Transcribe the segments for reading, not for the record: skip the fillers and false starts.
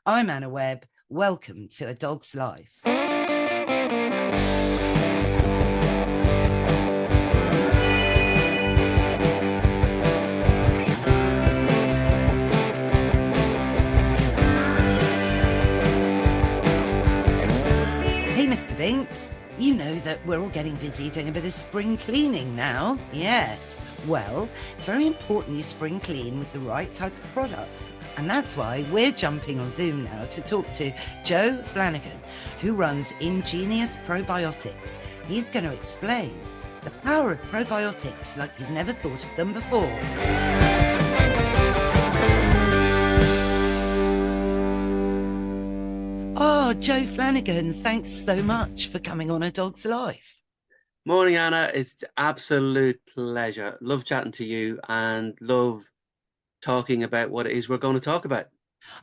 I'm Anna Webb. Welcome to A Dog's Life. Hey, Mr. Binks, you know that we're all getting busy doing a bit of spring cleaning now. Yes. Well, it's very important you spring clean with the right type of products. And that's why we're jumping on Zoom now to talk to Joe Flanagan, who runs Ingenious Probiotics. He's going to explain the power of probiotics like you've never thought of them before. Oh, Joe Flanagan, thanks so much for coming on A Dog's Life. Morning, Anna. It's absolute pleasure. Love chatting to you and love talking about what it is we're going to talk about.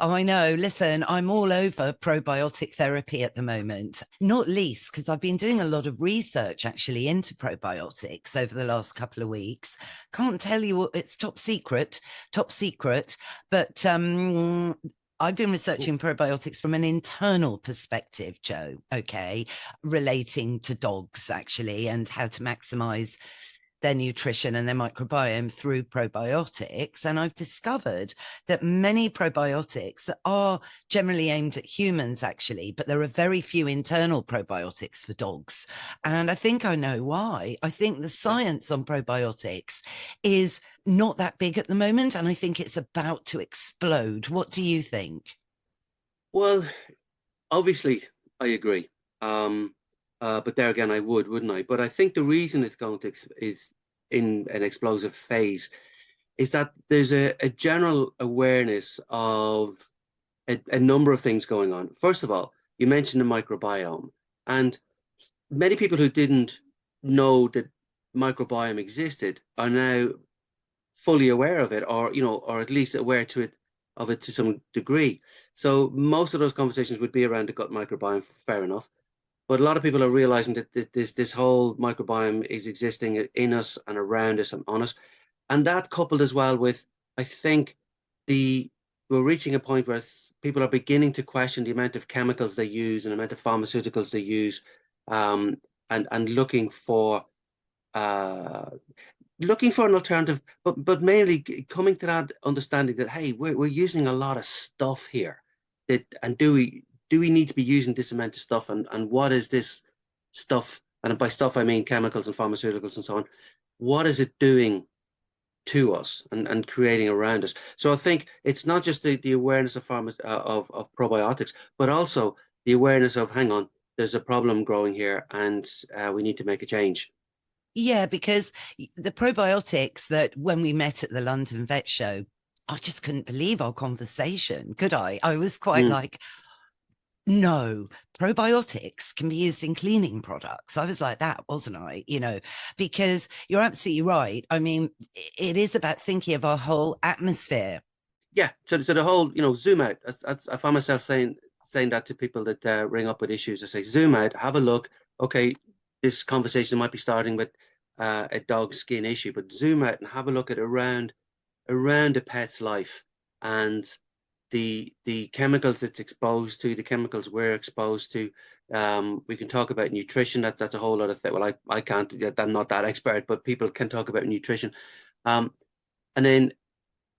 Oh, I know. Listen, I'm all over probiotic therapy at the moment, not least because I've been doing a lot of research actually into probiotics over the last couple of weeks. Can't tell you what it's top secret, but I've been researching probiotics from an internal perspective, Joe, okay, relating to dogs actually and how to maximize their nutrition and their microbiome through probiotics. And I've discovered that many probiotics are generally aimed at humans, actually, but there are very few internal probiotics for dogs. And I think I know why. I think the science on probiotics is not that big at the moment, and I think it's about to explode. What do you think? Well, obviously, I agree. But there again, I wouldn't I? But I think the reason it's going to is in an explosive phase is that there's a general awareness of a number of things going on. First of all, you mentioned the microbiome, and many people who didn't know that microbiome existed are now fully aware of it, or or at least aware to it of it to some degree. So most of those conversations would be around the gut microbiome, fair enough. But a lot of people are realizing that this whole microbiome is existing in us and around us and on us. And that coupled as well with, I think, the we're reaching a point where people are beginning to question the amount of chemicals they use and the amount of pharmaceuticals they use, um, and uh, looking for an alternative, but mainly coming to that understanding that hey, we're using a lot of stuff here. And do we need to be using this amount of stuff? And what is this stuff? And by stuff I mean chemicals and pharmaceuticals and so on. What is it doing to us and creating around us? So I think it's not just the awareness of of probiotics, but also the awareness of hang on, there's a problem growing here, and we need to make a change. Yeah, because the probiotics that when we met at the London Vet Show, I just couldn't believe our conversation, could I? I was quite Mm, like, no, probiotics can be used in cleaning products. I was like that, wasn't I? Because you're absolutely right. I mean, it is about thinking of our whole atmosphere. yeah. So the whole zoom out. I find myself saying that to people that ring up with issues. I say zoom out, have a look. Okay, this conversation might be starting with a dog skin issue, but zoom out and have a look at around a pet's life and the chemicals it's exposed to, the chemicals we're exposed to. We can talk about nutrition. That's a whole other thing. Well, I can't. I'm not that expert, but people can talk about nutrition. Um, and then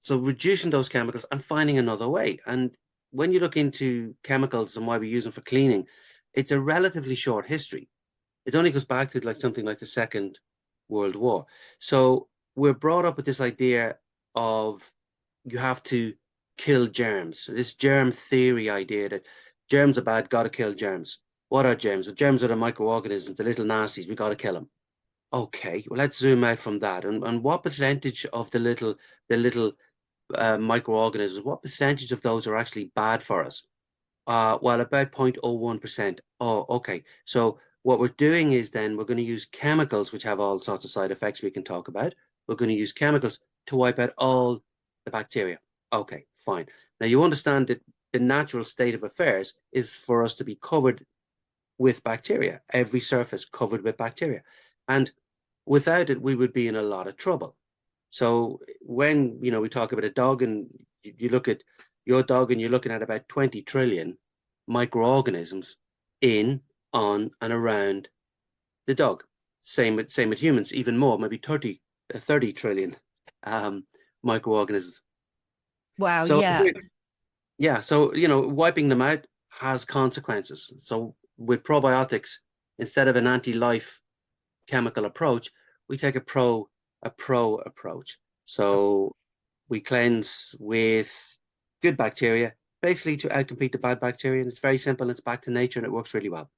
so reducing those chemicals and finding another way. And when you look into chemicals and why we use them for cleaning, it's a relatively short history. It only goes back to like something like the Second World War. So we're brought up with this idea of you have to kill germs. So this germ theory idea that germs are bad, gotta kill germs. What are germs? Well, germs are the microorganisms, the little nasties, we gotta kill them. Okay, well let's zoom out from that. And what percentage of the little microorganisms, what percentage of those are actually bad for us? Well, about 0.01%. Oh, okay. So what we're doing is then we're going to use chemicals which have all sorts of side effects we can talk about. We're going to use chemicals to wipe out all the bacteria. Okay, fine. Now you understand that the natural state of affairs is for us to be covered with bacteria, every surface covered with bacteria. And without it, we would be in a lot of trouble. So when we talk about a dog and you look at your dog, and you're looking at about 20 trillion microorganisms in, on, and around the dog. Same with humans, even more, maybe 30 trillion um, microorganisms. Wow. So Yeah. yeah, so wiping them out has consequences. So with probiotics, instead of an anti-life chemical approach, we take a pro approach. So we cleanse with good bacteria, basically to outcompete the bad bacteria. And it's very simple. It's back to nature, and it works really well.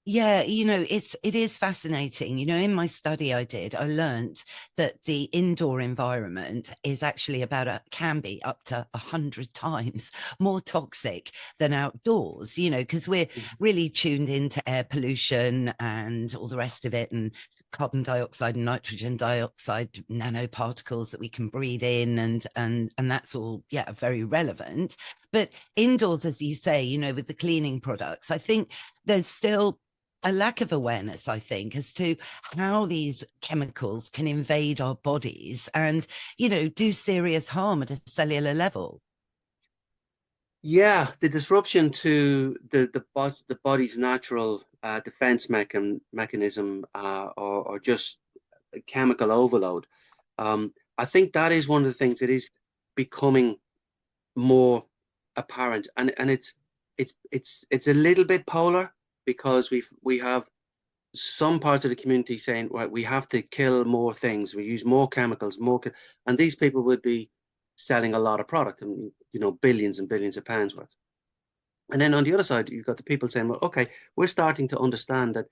Yeah, it is fascinating. In my study I did, I learned that the indoor environment is actually can be up to 100 times more toxic than outdoors, because we're really tuned into air pollution and all the rest of it, and carbon dioxide and nitrogen dioxide nanoparticles that we can breathe in, and that's all, yeah, very relevant. But indoors, as you say, with the cleaning products, I think there's still a lack of awareness, I think, as to how these chemicals can invade our bodies and, do serious harm at a cellular level. Yeah, the disruption to the body's natural defense mechanism, or just chemical overload. I think that is one of the things that is becoming more apparent, and it's a little bit polar, because we have some parts of the community saying, well, we have to kill more things, we use more chemicals, and these people would be selling a lot of product, and billions and billions of pounds worth. And then on the other side, you've got the people saying, well, okay, we're starting to understand that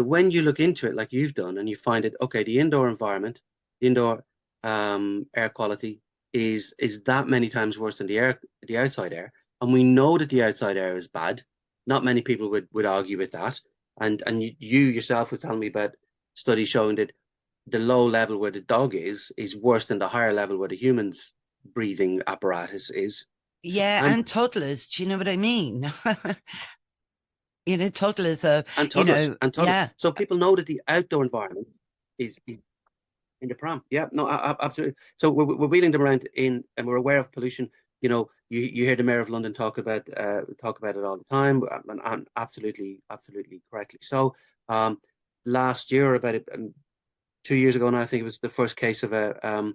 when you look into it like you've done, and you find it, okay, the indoor environment, the indoor air quality is that many times worse than the outside air, and we know that the outside air is bad. Not many people would argue with that, and you yourself was telling me about studies showing that the low level where the dog is worse than the higher level where the human's breathing apparatus is. Yeah, And and toddlers, do you know what I mean? Toddlers are, and toddlers and toddlers. yeah. So people know that the outdoor environment is in the pram. Yeah, no, absolutely. So we're wheeling them around and we're aware of pollution. You hear the mayor of London talk about it all the time, and absolutely correctly. So last year, about 2 years ago now, I think it was the first case of a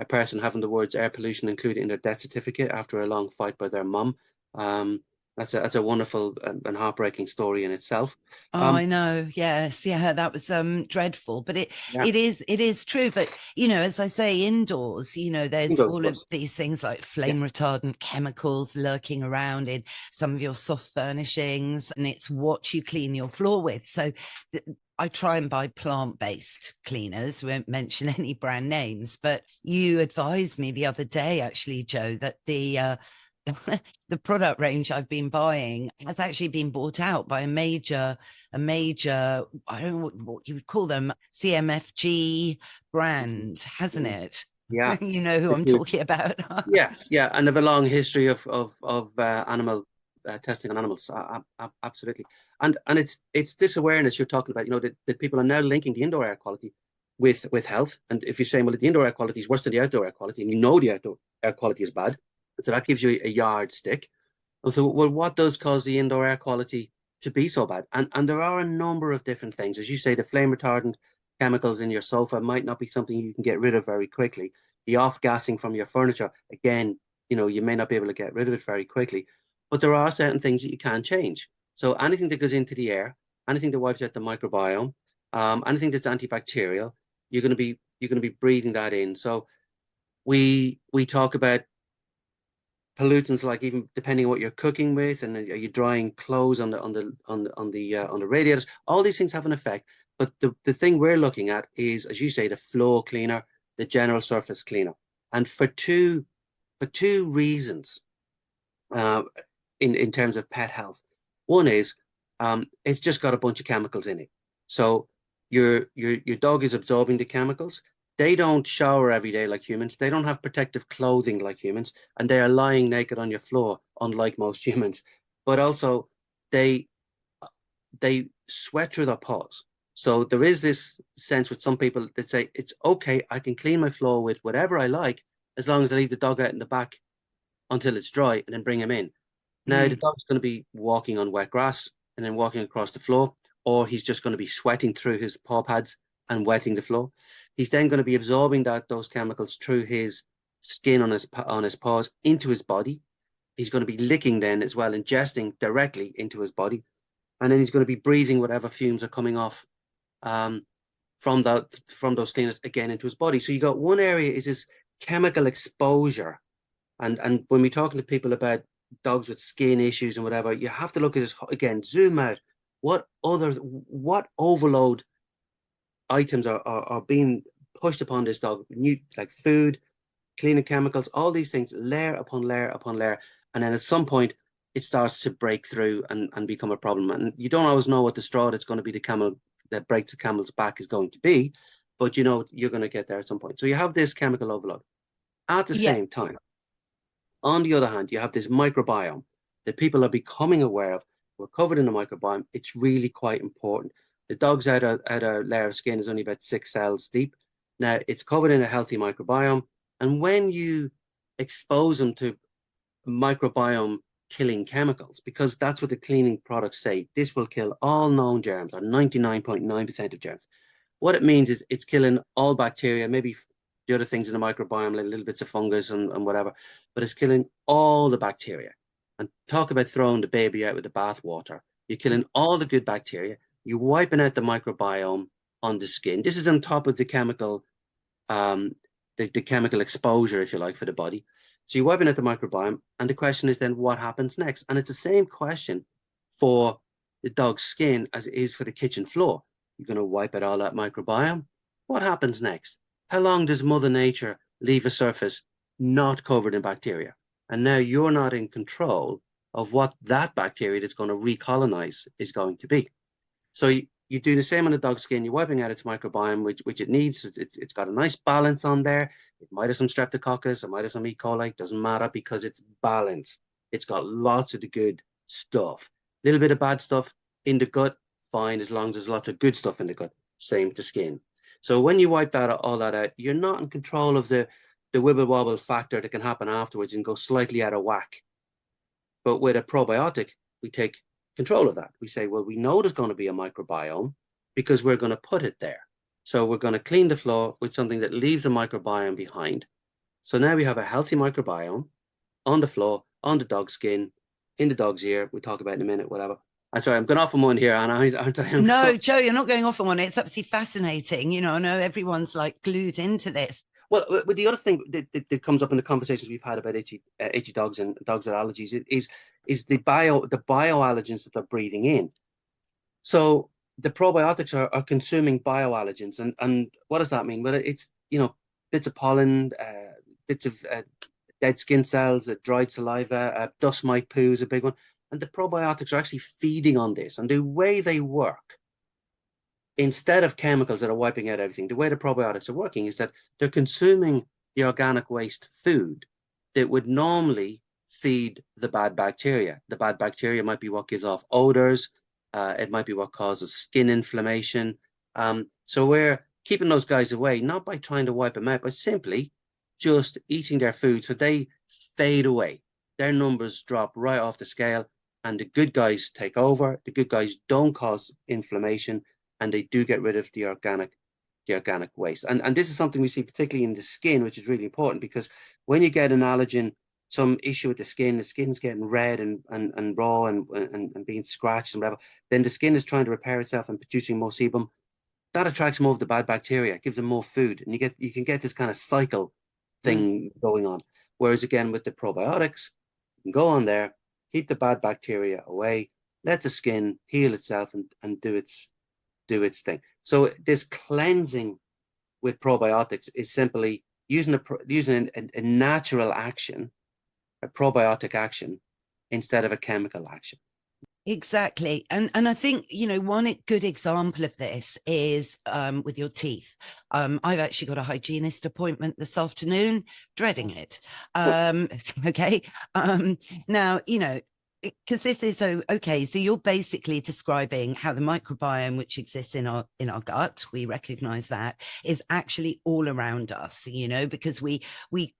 person having the words air pollution included in their death certificate after a long fight by their mum. Um, that's a wonderful and heartbreaking story in itself. Oh, Um, I know. Yes, yeah, that was dreadful, but it yeah, it is true. But as I say, indoors, there's indoors, of all of course. these things like Yeah, flame retardant chemicals lurking around in some of your soft furnishings, and it's what you clean your floor with. So I try and buy plant-based cleaners. We won't mention any brand names, but you advised me the other day, actually, Joe, that the product range I've been buying has actually been bought out by a major, I don't know what you would call them, CMFG brand, hasn't it? yeah. You know who I'm talking about. Yeah, and have a long history of animal testing on animals. Absolutely, and it's this awareness you're talking about. That people are now linking the indoor air quality with health. And if you're saying, well, the indoor air quality is worse than the outdoor air quality, and the outdoor air quality is bad, so that gives you a yardstick. And so, well, what does cause the indoor air quality to be so bad? And there are a number of different things, as you say. The flame retardant chemicals in your sofa might not be something you can get rid of very quickly. The off-gassing from your furniture, again, you may not be able to get rid of it very quickly, but there are certain things that you can change. So anything that goes into the air, anything that wipes out the microbiome, anything that's antibacterial, you're going to be breathing that in. So we talk about pollutants, like, even depending on what you're cooking with, and are you drying clothes on the radiators. All these things have an effect, but the thing we're looking at is, as you say, the floor cleaner, the general surface cleaner, and for two reasons, uh, in terms of pet health. One is, it's just got a bunch of chemicals in it. So your dog is absorbing the chemicals. They don't shower every day like humans. They don't have protective clothing like humans, and they are lying naked on your floor, unlike most humans. But also, they they sweat through their paws. So there is this sense with some people that say it's okay, I can clean my floor with whatever I like, as long as I leave the dog out in the back until it's dry and then bring him in. Now, the dog's going to be walking on wet grass and then walking across the floor, or he's just going to be sweating through his paw pads and wetting the floor. He's then going to be absorbing those chemicals through his skin on his paws into his body. He's going to be licking then as well, ingesting directly into his body. And then he's going to be breathing whatever fumes are coming off from those cleaners again into his body. So you got one area is this chemical exposure. And when we're talking to people about dogs with skin issues and whatever, you have to look at this again, zoom out. What overload items are being pushed upon this dog? New, like food, cleaning chemicals, all these things, layer upon layer upon layer. And then at some point, it starts to break through and become a problem. And you don't always know what the straw that's going to be the camel that breaks the camel's back is going to be, but you know you're going to get there at some point. So you have this chemical overload. At the same time, on the other hand, you have this microbiome that people are becoming aware of. We're covered in the microbiome. It's really quite important. The dog's outer layer of skin is only about 6 cells deep. Now, it's covered in a healthy microbiome. And when you expose them to microbiome killing chemicals, because that's what the cleaning products say, this will kill all known germs, or 99.9% of germs. What it means is it's killing all bacteria, maybe the other things in the microbiome, like little bits of fungus and whatever, but it's killing all the bacteria. And talk about throwing the baby out with the bathwater. You're killing all the good bacteria. You're wiping out the microbiome on the skin. This is on top of the chemical, the chemical exposure, if you like, for the body. So you're wiping out the microbiome. And the question is then what happens next? And it's the same question for the dog's skin as it is for the kitchen floor. You're going to wipe out all that microbiome. What happens next? How long does Mother Nature leave a surface not covered in bacteria? And now you're not in control of what that bacteria that's going to recolonize is going to be. So you do the same on the dog's skin. You're wiping out its microbiome, which it needs. It's got a nice balance on there. It might have some streptococcus, it might have some E. coli. Doesn't matter because it's balanced. It's got lots of the good stuff. A little bit of bad stuff in the gut, fine, as long as there's lots of good stuff in the gut. Same with the skin. So when you wipe all that out, you're not in control of the wibble wobble factor that can happen afterwards and go slightly out of whack. But with a probiotic, we take control of that. We say, well, we know there's going to be a microbiome because we're going to put it there. So we're going to clean the floor with something that leaves the microbiome behind. So now we have a healthy microbiome on the floor, on the dog's skin, in the dog's ear. We'll talk about in a minute, whatever. I'm sorry, I'm going off on one here, Anna. Aren't I? No, Joe, you're not going off on one. It's absolutely fascinating. You know, I know everyone's like glued into this. Well, the other thing that comes up in the conversations we've had about itchy dogs and dogs with allergies is the bioallergens that they're breathing in. So the probiotics are consuming bioallergens, and what does that mean? Well, it's bits of pollen, bits of dead skin cells, dried saliva, dust mite poo is a big one, and the probiotics are actually feeding on this. And the way they work, instead of chemicals that are wiping out everything, the way the probiotics are working is that they're consuming the organic waste food that would normally feed the bad bacteria. The bad bacteria might be what gives off odors. It might be what causes skin inflammation. So we're keeping those guys away, not by trying to wipe them out, but simply just eating their food so they fade away. Their numbers drop right off the scale, and the good guys take over. The good guys don't cause inflammation, and they do get rid of the organic waste. And this is something we see particularly in the skin, which is really important, because when you get an allergen, some issue with the skin's getting red and raw and being scratched and whatever, then the skin is trying to repair itself and producing more sebum. That attracts more of the bad bacteria, gives them more food, and you can get this kind of cycle thing going on. Whereas again, with the probiotics, you can go on there, keep the bad bacteria away, let the skin heal itself and do its thing. So this cleansing with probiotics is simply using a natural action, a probiotic action, instead of a chemical action. Exactly. And I think, one good example of this is with your teeth. I've actually got a hygienist appointment this afternoon, dreading it. Okay. Now, because this is so okay. So you're basically describing how the microbiome, which exists in our gut, we recognize that, is actually all around us. You know, because we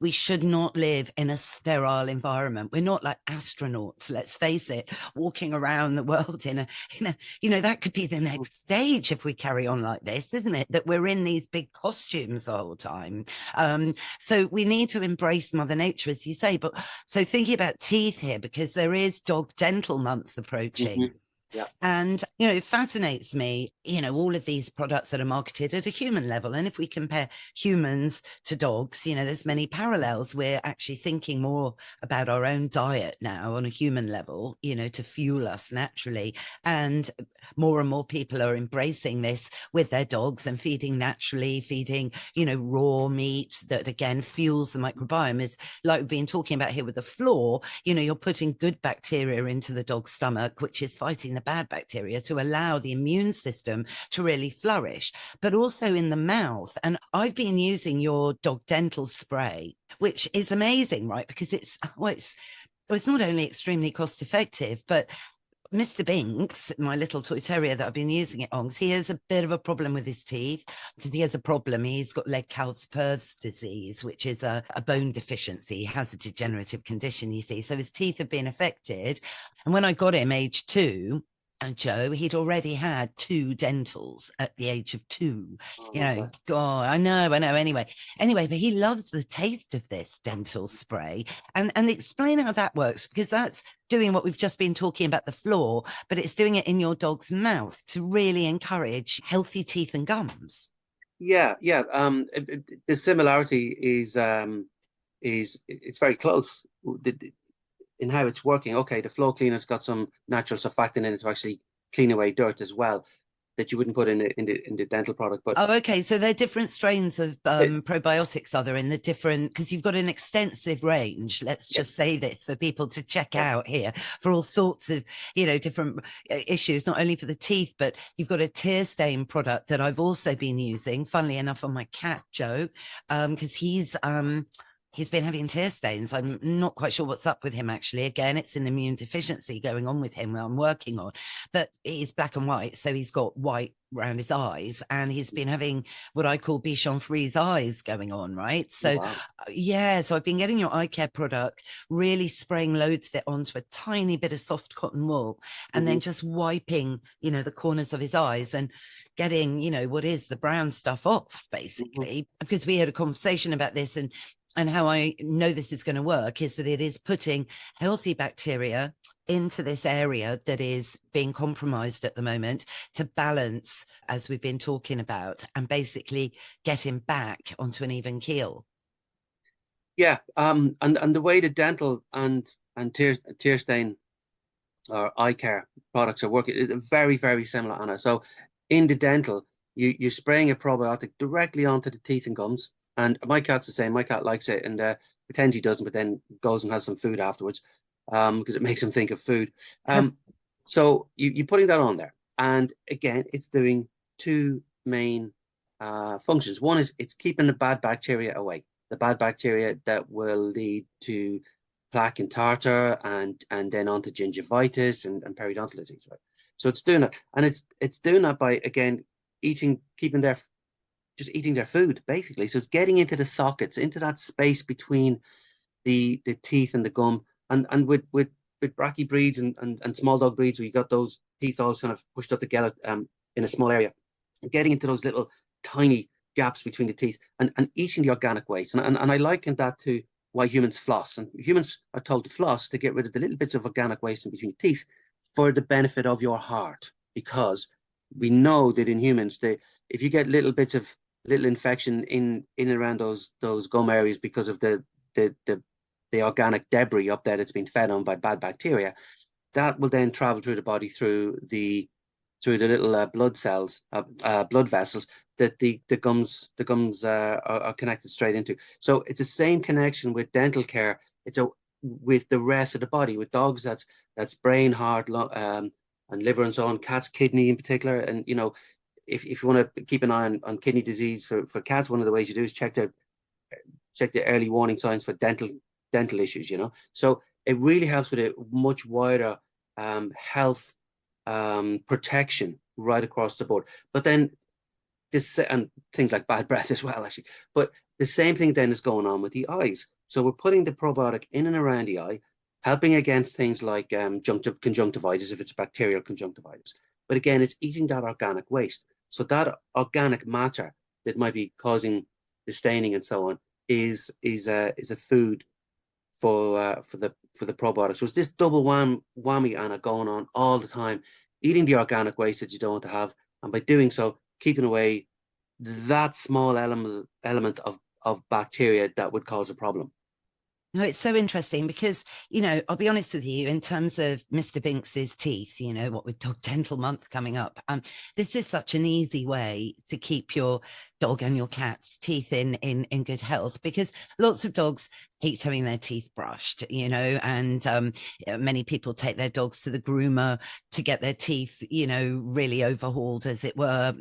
should not live in a sterile environment. We're not like astronauts. Let's face it, walking around the world in a you know, that could be the next stage if we carry on like this, isn't it? That we're in these big costumes the whole time. So we need to embrace Mother Nature, as you say. But so thinking about teeth here, because there is Dog Dental Month approaching. Mhm. Yeah. And, you know, it fascinates me, you know, all of these products that are marketed at a human level. And if we compare humans to dogs, you know, there's many parallels. We're actually thinking more about our own diet now on a human level, you know, to fuel us naturally. And more people are embracing this with their dogs and feeding naturally, feeding, you know, raw meat that again fuels the microbiome. Is like we've been talking about here with the floor, you know, you're putting good bacteria into the dog's stomach, which is fighting the bad bacteria to allow the immune system to really flourish, but also in the mouth. And I've been using your dog dental spray, which is amazing, right? Because it's not only extremely cost effective, but Mr. Binks, my little toy terrier that I've been using it on, he has a bit of a problem with his teeth because he has a problem. He's got Legg-Calvé-Perthes disease, which is a bone deficiency. He has a degenerative condition, you see. So his teeth have been affected. And when I got him age 2, and Joe, he'd already had 2 dentals at the age of 2. Oh, You love know, that. God, I know. Anyway, but he loves the taste of this dental spray. And explain how that works, because that's doing what we've just been talking about the floor, but it's doing it in your dog's mouth to really encourage healthy teeth and gums. Yeah, yeah. The similarity is it's very close in how it's working. Okay, the floor cleaner's got some natural surfactant in it to actually clean away dirt as well that you wouldn't put in the dental product. But Oh, okay. So there are different strains of it, probiotics, are there, in the different, because you've got an extensive range. Let's just yes, say this for people to check yeah. out here for all sorts of, you know, different issues, not only for the teeth, but you've got a tear stain product that I've also been using, funnily enough, on my cat, Joe, because he's been having tear stains. I'm not quite sure what's up with him, actually. Again, it's an immune deficiency going on with him that I'm working on, but he's black and white. So he's got white around his eyes and he's been having what I call Bichon Frise eyes going on, right? Oh, So, wow. yeah, so I've been getting your eye care product, really spraying loads of it onto a tiny bit of soft cotton wool and then Hmm. just wiping, you know, the corners of his eyes and getting, you know, what is the brown stuff off, Hmm. basically. Because we had a conversation about this and how I know this is going to work is that it is putting healthy bacteria into this area that is being compromised at the moment to balance, as we've been talking about, and basically get him back onto an even keel. Yeah. And the way the dental and tear stain or eye care products are working, it's very similar, Anna. So in the dental, you're spraying a probiotic directly onto the teeth and gums. And my cat's the same. My cat likes it and pretends he doesn't, but then goes and has some food afterwards, because it makes him think of food. Um, so you're putting that on there. And again, it's doing two main functions. One is it's keeping the bad bacteria away, the bad bacteria that will lead to plaque and tartar and then onto gingivitis and periodontal disease, right? So it's doing that, and it's doing that by again eating, keeping their just eating their food basically. So it's getting into the sockets, into that space between the teeth and the gum, and with brachy breeds and small dog breeds where you got those teeth all kind of pushed up together in a small area, getting into those little tiny gaps between the teeth and eating the organic waste. And I liken that to why humans floss. And humans are told to floss to get rid of the little bits of organic waste in between the teeth for the benefit of your heart. Because we know that in humans, if you get little bits of little infection in and around those gum areas because of the, the the organic debris up there that's been fed on by bad bacteria, that will then travel through the body through the little blood cells, blood vessels that the gums are connected straight into. So it's the same connection with dental care. It's a with the rest of the body. With dogs, that's brain, heart, and liver and so on. Cats, kidney in particular, and if you want to keep an eye on kidney disease for cats, one of the ways you do is check the early warning signs for dental issues. So it really helps with a much wider health protection right across the board. But then this, and things like bad breath as well, actually. But the same thing then is going on with the eyes. So we're putting the probiotic in and around the eye, helping against things like conjunctivitis, if it's bacterial conjunctivitis. But again, it's eating that organic waste. So that organic matter that might be causing the staining and so on is a food for the probiotics. So it's this double whammy, Anna, going on all the time, eating the organic waste that you don't want to have, and by doing so, keeping away that small element of bacteria that would cause a problem. No, it's so interesting because, I'll be honest with you, in terms of Mr. Binks's teeth, what with Dog Dental Month coming up, this is such an easy way to keep your dog and your cat's teeth in good health, because lots of dogs hate having their teeth brushed, and many people take their dogs to the groomer to get their teeth, really overhauled, as it were,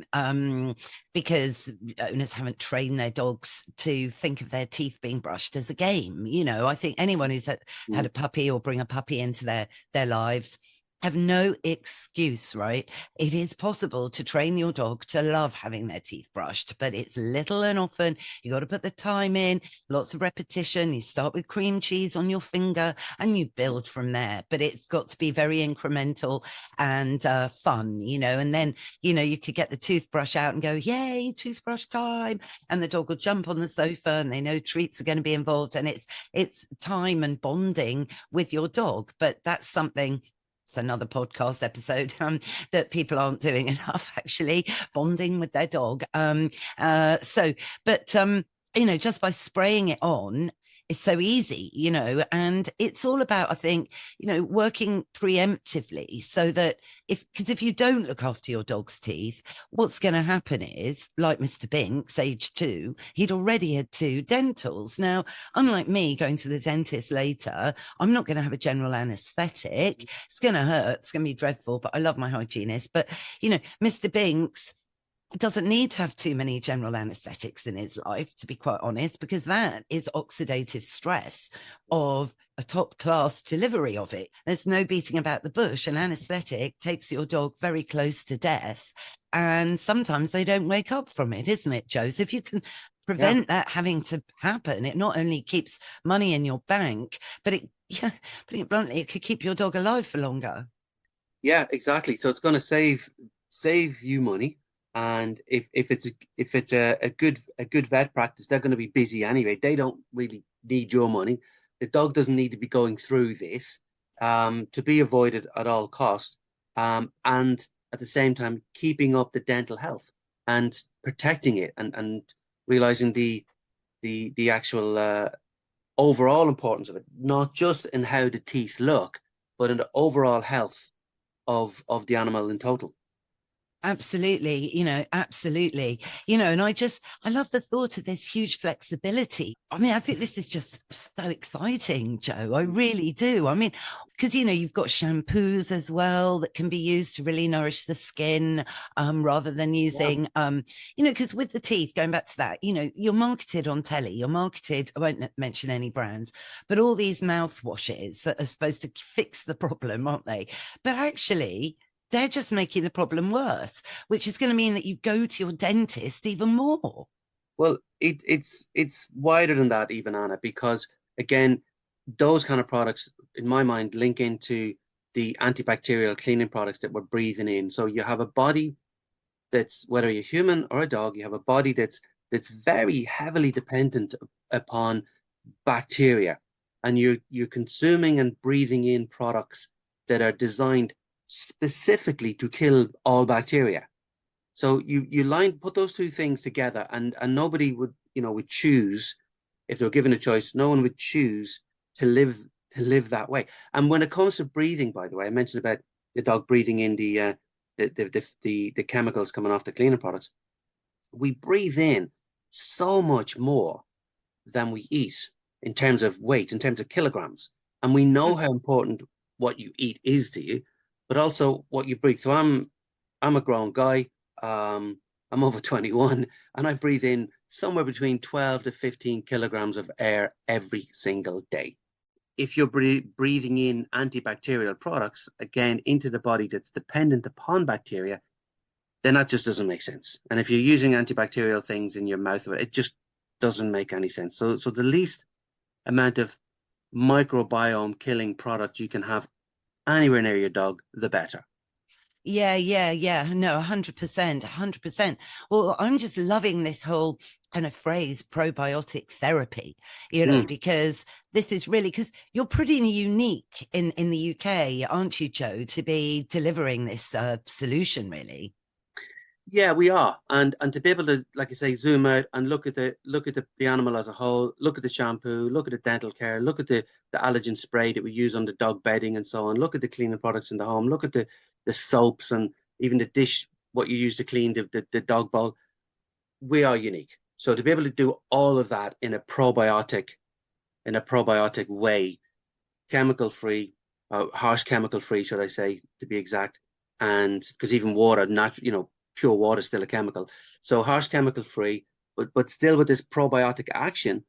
because owners haven't trained their dogs to think of their teeth being brushed as a game. I think anyone who's had a puppy or bring a puppy into their lives have no excuse, right? It is possible to train your dog to love having their teeth brushed, but it's little and often. You got to put the time in, lots of repetition. You start with cream cheese on your finger and you build from there, but it's got to be very incremental and fun, and then, you could get the toothbrush out and go, yay, toothbrush time. And the dog will jump on the sofa and they know treats are going to be involved. And it's time and bonding with your dog. But that's something, it's another podcast episode, that people aren't doing enough, actually, bonding with their dog. Just by spraying it on, it's so easy, and it's all about, I think, working preemptively, so that because if you don't look after your dog's teeth, what's going to happen is, like Mr. Binks, age 2, he'd already had 2 dentals. Now, unlike me going to the dentist later, I'm not going to have a general anesthetic. It's going to hurt. It's going to be dreadful, but I love my hygienist. But, Mr. Binks doesn't need to have too many general anesthetics in his life, to be quite honest, because that is oxidative stress of a top class delivery of it. There's no beating about the bush. An anesthetic takes your dog very close to death, and sometimes they don't wake up from it, isn't it, Joe? So if you can prevent that having to happen, it not only keeps money in your bank, but putting it bluntly, it could keep your dog alive for longer. Yeah, exactly. So it's going to save you money. And if it's a good vet practice, they're going to be busy anyway. They don't really need your money. The dog doesn't need to be going through this, to be avoided at all costs. And at the same time, keeping up the dental health and protecting it, and realizing the actual overall importance of it, not just in how the teeth look, but in the overall health of the animal in total. Absolutely, absolutely. And I love the thought of this huge flexibility. I mean, I think this is just so exciting, Joe. I really do. I mean, because, you've got shampoos as well that can be used to really nourish the skin, rather than using, because with the teeth, going back to that, you're marketed on telly, I won't mention any brands, but all these mouthwashes that are supposed to fix the problem, aren't they? But actually, they're just making the problem worse, which is going to mean that you go to your dentist even more. Well, it's wider than that, even, Anna, because again, those kind of products, in my mind, link into the antibacterial cleaning products that we're breathing in. So you have a body that's, whether you're human or a dog, you have a body that's very heavily dependent upon bacteria, and you're consuming and breathing in products that are designed specifically to kill all bacteria. So you put those two things together, and nobody would choose, if they were given a choice, no one would choose to live that way. And when it comes to breathing, by the way, I mentioned about the dog breathing in the chemicals coming off the cleaning products. We breathe in so much more than we eat in terms of weight, in terms of kilograms. And we know how important what you eat is to you, but also what you breathe. So I'm a grown guy. I'm over 21, and I breathe in somewhere between 12 to 15 kilograms of air every single day. if you're breathing in antibacterial products again into the body that's dependent upon bacteria, then that just doesn't make sense. And if you're using antibacterial things in your mouth, it just doesn't make any sense. So the least amount of microbiome killing product you can have anywhere near your dog, the better. Yeah, yeah, yeah. No, 100%, 100%. Well, I'm just loving this whole kind of phrase, probiotic therapy, Mm. because this is really, because you're pretty unique in the UK, aren't you, Joe, to be delivering this solution, really? Yeah, we are, and to be able to, like I say, zoom out and look at the animal as a whole, look at the shampoo, look at the dental care, look at the allergen spray that we use on the dog bedding and so on, look at the cleaning products in the home, look at the soaps and even the dish, what you use to clean the dog bowl. We are unique. So to be able to do all of that in a probiotic way, chemical free, harsh chemical free, should I say, to be exact. And because even water, not pure water is still a chemical. So harsh chemical free, but still with this probiotic action.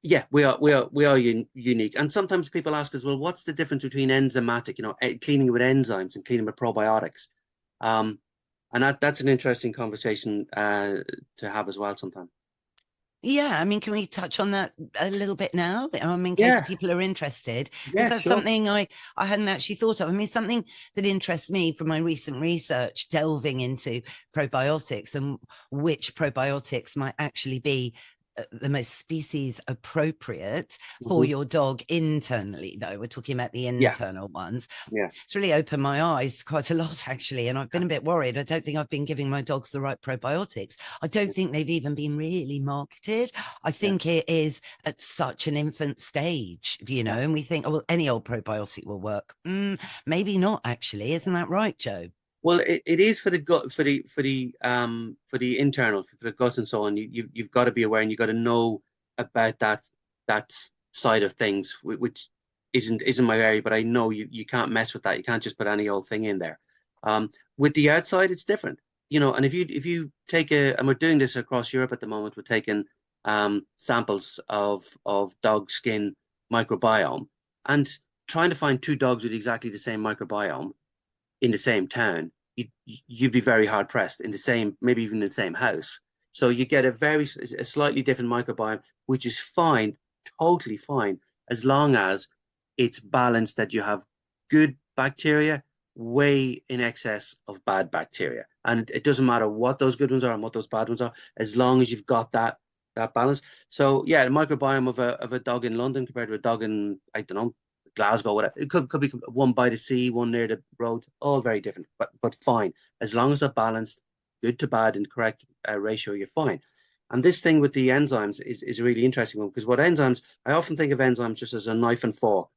Yeah, we are unique. And sometimes people ask us, well, what's the difference between enzymatic, cleaning with enzymes and cleaning with probiotics? Um, and that's an interesting conversation to have as well sometime. Yeah, I mean, can we touch on that a little bit now, in case Yeah, people are interested? Because yeah, that's sure. something I hadn't actually thought of. I mean, something that interests me from my recent research, delving into probiotics and which probiotics might actually be the most species appropriate for Hmm. your dog internally, though. We're talking about the Yeah, internal ones. yeah. It's really opened my eyes quite a lot, actually. And I've been a bit worried. I don't think I've been giving my dogs the right probiotics. I don't think they've even been really marketed. I Yeah, think it is at such an infant stage, yeah. and we think, oh, well, any old probiotic will work. Maybe not, actually. Isn't that right, Joe? Well, it is for the gut, for the internal, for the gut and so on. You've got to be aware and you've got to know about that side of things, which isn't my area, but I know you can't mess with that. You can't just put any old thing in there. With the outside, it's different, and if you take and we're doing this across Europe at the moment, we're taking samples of dog skin microbiome and trying to find two dogs with exactly the same microbiome in the same town, you'd be very hard pressed in the same, maybe even in the same house. So you get a slightly different microbiome, which is fine, totally fine, as long as it's balanced that you have good bacteria way in excess of bad bacteria. And it doesn't matter what those good ones are and what those bad ones are, as long as you've got that balance. So yeah, the microbiome of a dog in London compared to a dog in, I don't know, Glasgow, whatever. It could be one by the sea, one near the road, all very different, but fine. As long as they're balanced, good to bad and correct ratio, you're fine. And this thing with the enzymes is a really interesting one because what enzymes, I often think of enzymes just as a knife and fork.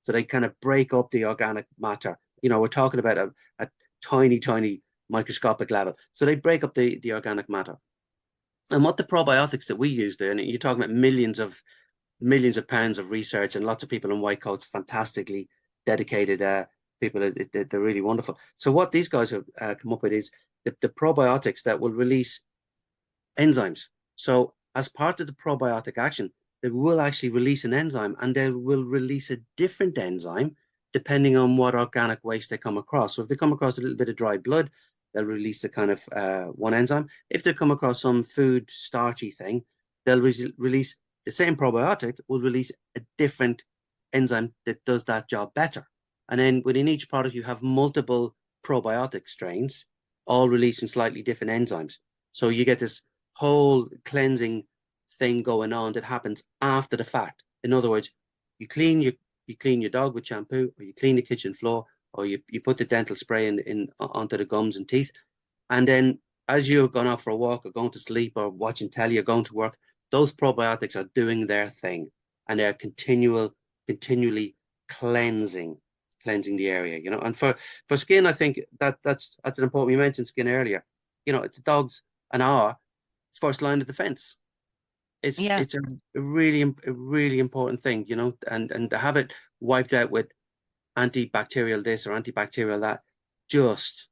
So they kind of break up the organic matter. We're talking about a tiny, tiny microscopic level. So they break up the organic matter. And what the probiotics that we use there, and you're talking about millions of pounds of research and lots of people in white coats, fantastically dedicated people. They're really wonderful. So what these guys have come up with is the probiotics that will release enzymes. So as part of the probiotic action, they will actually release an enzyme and they will release a different enzyme depending on what organic waste they come across. So if they come across a little bit of dry blood, they'll release a kind of one enzyme. If they come across some food starchy thing, they'll release the same probiotic will release a different enzyme that does that job better. And then within each product, you have multiple probiotic strains, all releasing slightly different enzymes. So you get this whole cleansing thing going on that happens after the fact. In other words, you clean your you clean your dog with shampoo, or you clean the kitchen floor, or you put the dental spray in onto the gums and teeth, and then as you're going out for a walk or going to sleep or watching telly or going to work, those probiotics are doing their thing and they're continually cleansing, cleansing the area, And for skin, I think that's an important. You mentioned skin earlier. It's the dogs an hour first line of defense. It's Yeah. it's a really important thing, and to have it wiped out with antibacterial this or antibacterial that just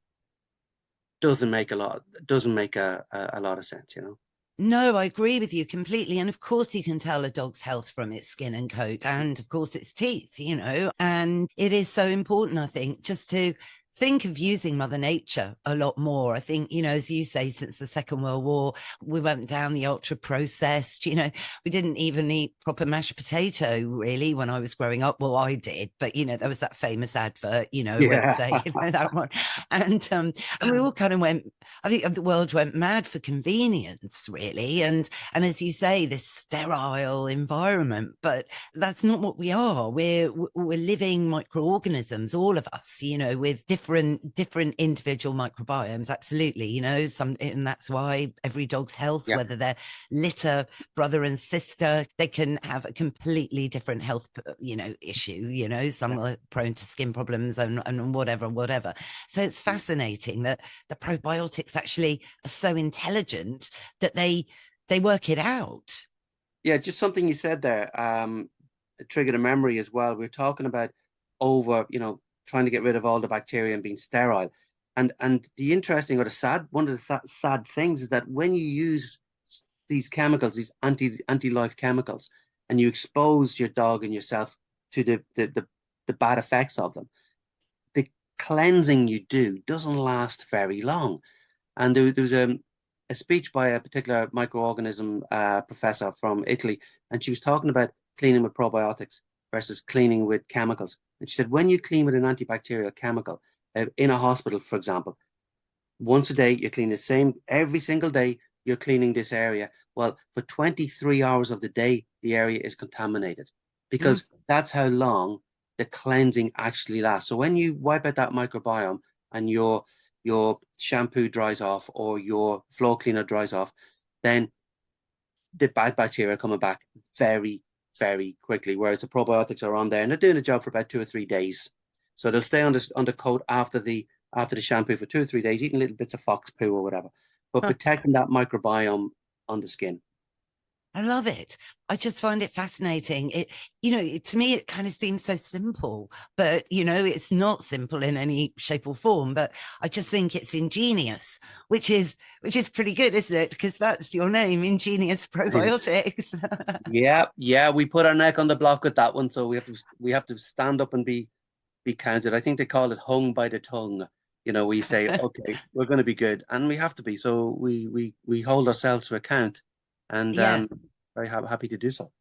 doesn't make a lot of sense. No, I agree with you completely. And of course, you can tell a dog's health from its skin and coat, and of course, its teeth, And it is so important, I think, just to think of using Mother Nature a lot more. I think, as you say, since the Second World War, we went down the ultra processed, we didn't even eat proper mashed potato really when I was growing up. Well, I did, but there was that famous advert, would Yeah. say, that one. And we all kind of went, I think the world went mad for convenience, really. And as you say, this sterile environment, but that's not what we are. We're living microorganisms, all of us, with different individual microbiomes. Absolutely, and that's why every dog's health, Yeah. whether they're litter brother and sister, they can have a completely different health, issue. Some are prone to skin problems and whatever. So it's fascinating that the probiotics actually are so intelligent that they work it out. Yeah, just something you said there, it triggered a memory as well. We're talking about over, trying to get rid of all the bacteria and being sterile. And the interesting or the sad, one of the sad things is that when you use these chemicals, these anti-life chemicals, and you expose your dog and yourself to the bad effects of them, the cleansing you do doesn't last very long. And there was a speech by a particular microorganism professor from Italy, and she was talking about cleaning with probiotics versus cleaning with chemicals. And she said, when you clean with an antibacterial chemical in a hospital, for example, once a day, you clean the same every single day, you're cleaning this area. Well, for 23 hours of the day, the area is contaminated Mm. because that's how long the cleansing actually lasts. So when you wipe out that microbiome and your shampoo dries off or your floor cleaner dries off, then the bad bacteria are coming back very, very quickly. Whereas the probiotics are on there and they're doing a job for about 2 or 3 days. So they'll stay on the coat after the shampoo for 2 or 3 days, eating little bits of fox poo or whatever, but protecting that microbiome on the skin. I love it. I just find it fascinating. To me, it kind of seems so simple, but it's not simple in any shape or form. But I just think it's ingenious, which is pretty good, isn't it? Because that's your name, Ingenious Probiotics. Yeah, yeah, we put our neck on the block with that one, so we have to stand up and be counted. I think they call it hung by the tongue. We say, okay, we're going to be good, and we have to be. So we hold ourselves to account, and Yeah. very happy to do so.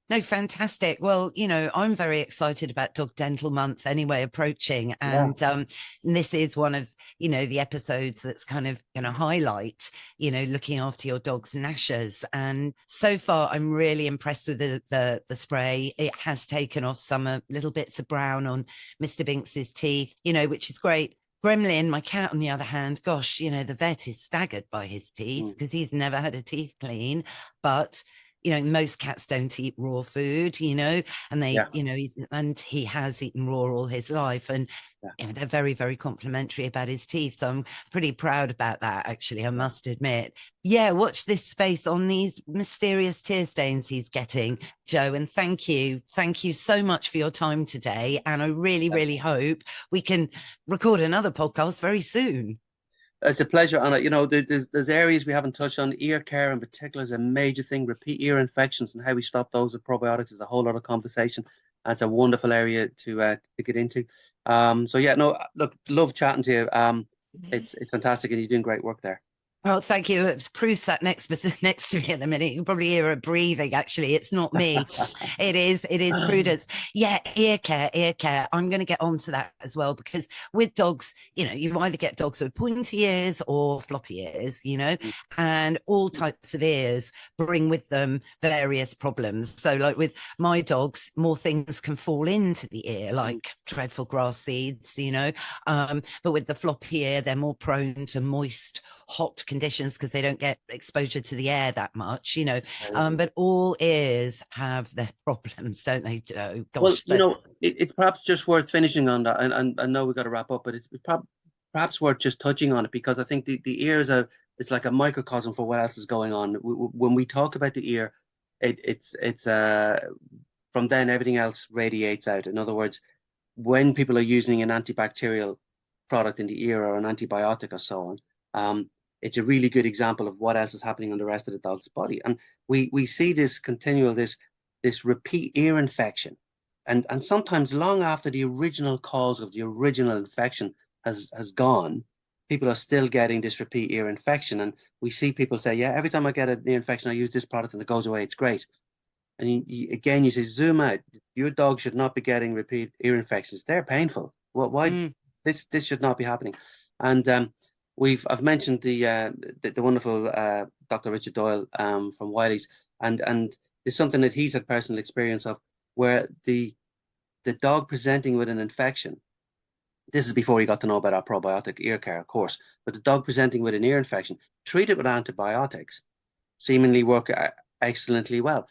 No, fantastic. Well, I'm very excited about Dog Dental Month anyway, approaching. Yeah, And this is one of, the episodes that's kind of going to highlight, looking after your dog's gnashers. And so far, I'm really impressed with the spray. It has taken off some little bits of brown on Mr. Binks's teeth, which is great. Gremlin, my cat, on the other hand, gosh, the vet is staggered by his teeth mm, because he's never had a teeth clean. But most cats don't eat raw food, and yeah, and he has eaten raw all his life. And yeah, they're very, very complimentary about his teeth. So I'm pretty proud about that, actually, I yeah. must admit. Yeah, watch this space on these mysterious tear stains he's getting, Joe. And thank you. Thank you so much for your time today. And I really, really hope we can record another podcast very soon. It's a pleasure, Anna. There's areas we haven't touched on. Ear care in particular is a major thing. Repeat ear infections and how we stop those with probiotics is a whole other conversation. That's a wonderful area to get into. So yeah, no, look, love chatting to you. It's fantastic, and you're doing great work there. Oh, thank you. It's Prue sat next to me at the minute. You can probably hear her breathing. Actually, it's not me. It is Prudence. Yeah, ear care, ear care. I'm going to get onto that as well because with dogs, you either get dogs with pointy ears or floppy ears, and all types of ears bring with them various problems. So, like with my dogs, more things can fall into the ear, like dreadful grass seeds, but with the floppy ear, they're more prone to moist, hot conditions because they don't get exposure to the air that much, but all ears have their problems, don't they, Joe? Well, Gosh, so it's perhaps just worth finishing on that. And I know we've got to wrap up, but it's perhaps worth just touching on it because I think the ear it's like a microcosm for what else is going on. When we talk about the ear, it's from then everything else radiates out. In other words, when people are using an antibacterial product in the ear or an antibiotic or so on, it's a really good example of what else is happening on the rest of the dog's body. And we see this continual, this repeat ear infection. And sometimes long after the original cause of the original infection has gone, people are still getting this repeat ear infection. And we see people say, yeah, every time I get an ear infection, I use this product and it goes away. It's great. And again, you say, zoom out. Your dog should not be getting repeat ear infections. They're painful. Well, why? This should not be happening. And I've mentioned the wonderful Dr. Richard Doyle from Wiley's, and there's something that he's had personal experience of, where the dog presenting with an infection. This is before he got to know about our probiotic ear care, of course. But the dog presenting with an ear infection, treated with antibiotics, seemingly work excellently well.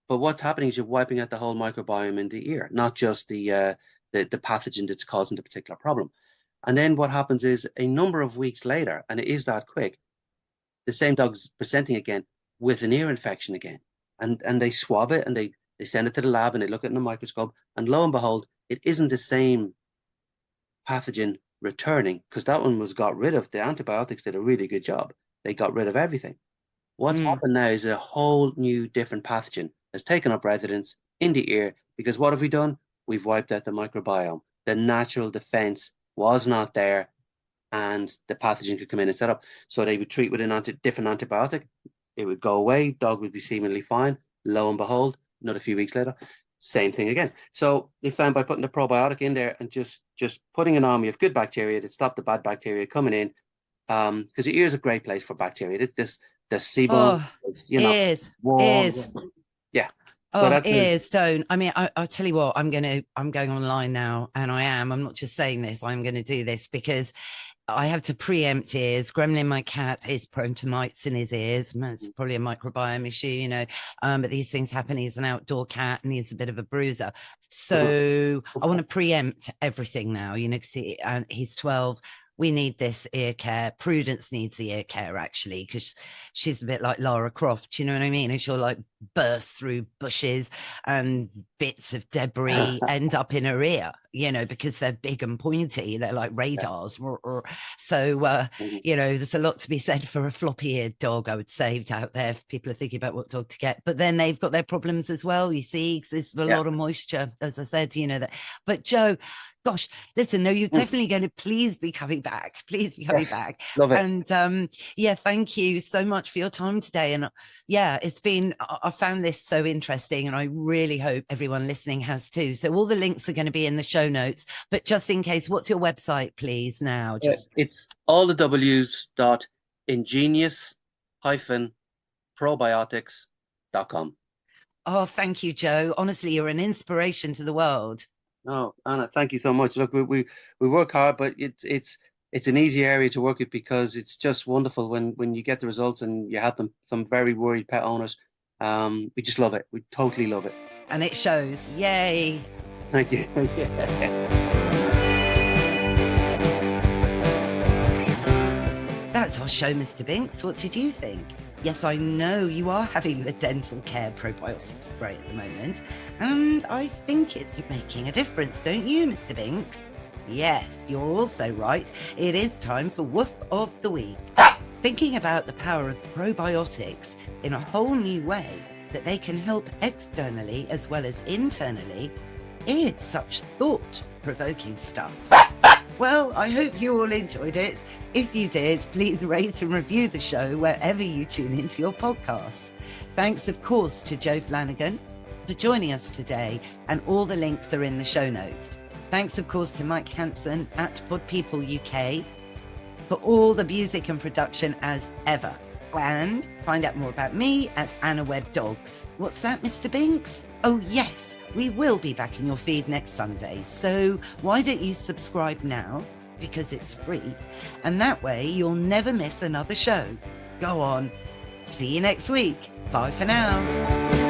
But what's happening is you're wiping out the whole microbiome in the ear, not just the pathogen that's causing the particular problem. And then what happens is, a number of weeks later, and it is that quick, the same dog's presenting again with an ear infection again. And they swab it and they send it to the lab and they look at it in a microscope. And lo and behold, it isn't the same pathogen returning, because that one was got rid of. The antibiotics did a really good job. They got rid of everything. What's happened now is a whole new different pathogen has taken up residence in the ear, because what have we done? We've wiped out the microbiome. The natural defense was not there, and the pathogen could come in and set up. So they would treat with a different antibiotic. It would go away. Dog would be seemingly fine. Lo and behold, another few weeks later, same thing again. So they found by putting the probiotic in there and just putting an army of good bacteria that stop the bad bacteria coming in, because the ear is a great place for bacteria. It's this the sebum, ears. Yeah. So ears don't. I mean, I'll tell you what, I'm going online now, and I'm not just saying this, I'm going to do this because I have to preempt ears. Gremlin, my cat, is prone to mites in his ears. It's probably a microbiome issue, but these things happen. He's an outdoor cat and he's a bit of a bruiser. So I want to preempt everything now, he's 12. We need this ear care. Prudence needs the ear care, actually, because she's a bit like Lara Croft. You know what I mean? And she'll like burst through bushes and bits of debris end up in her ear, because they're big and pointy. They're like radars. So, there's a lot to be said for a floppy-eared dog, I would say, out there, if people are thinking about what dog to get. But then they've got their problems as well, you see, because there's a lot of moisture, as I said, that. But Joe, gosh, listen, no, you're definitely going to please be coming back. Please be coming back. Love it. And thank you so much for your time today. And I found this so interesting, and I really hope everyone listening has too. So all the links are going to be in the show notes, but just in case, what's your website, please, now? It's all the w's.ingenious-probiotics.com. Oh, thank you, Joe. Honestly, you're an inspiration to the world. No, Anna, thank you so much. Look, we work hard, but it's an easy area to work with, because it's just wonderful when you get the results and you help some very worried pet owners. We just love it. We totally love it. And it shows. Yay. Thank you. That's our show, Mr. Binks. What did you think? Yes, I know you are having the dental care probiotic spray at the moment, and I think it's making a difference, don't you, Mr. Binks? Yes, you're also right. It is time for Woof of the Week. Thinking about the power of probiotics in a whole new way, that they can help externally as well as internally, it's such thought-provoking stuff. Well, I hope you all enjoyed it. If you did, please rate and review the show wherever you tune into your podcasts. Thanks, of course, to Joe Flanagan for joining us today, and all the links are in the show notes. Thanks, of course, to Mike Hansen at Pod People UK for all the music and production as ever. And find out more about me at Anna Webb Dogs. What's that, Mr. Binks? Oh, yes. We will be back in your feed next Sunday, so why don't you subscribe now, because it's free, and that way you'll never miss another show. Go on. See you next week. Bye for now.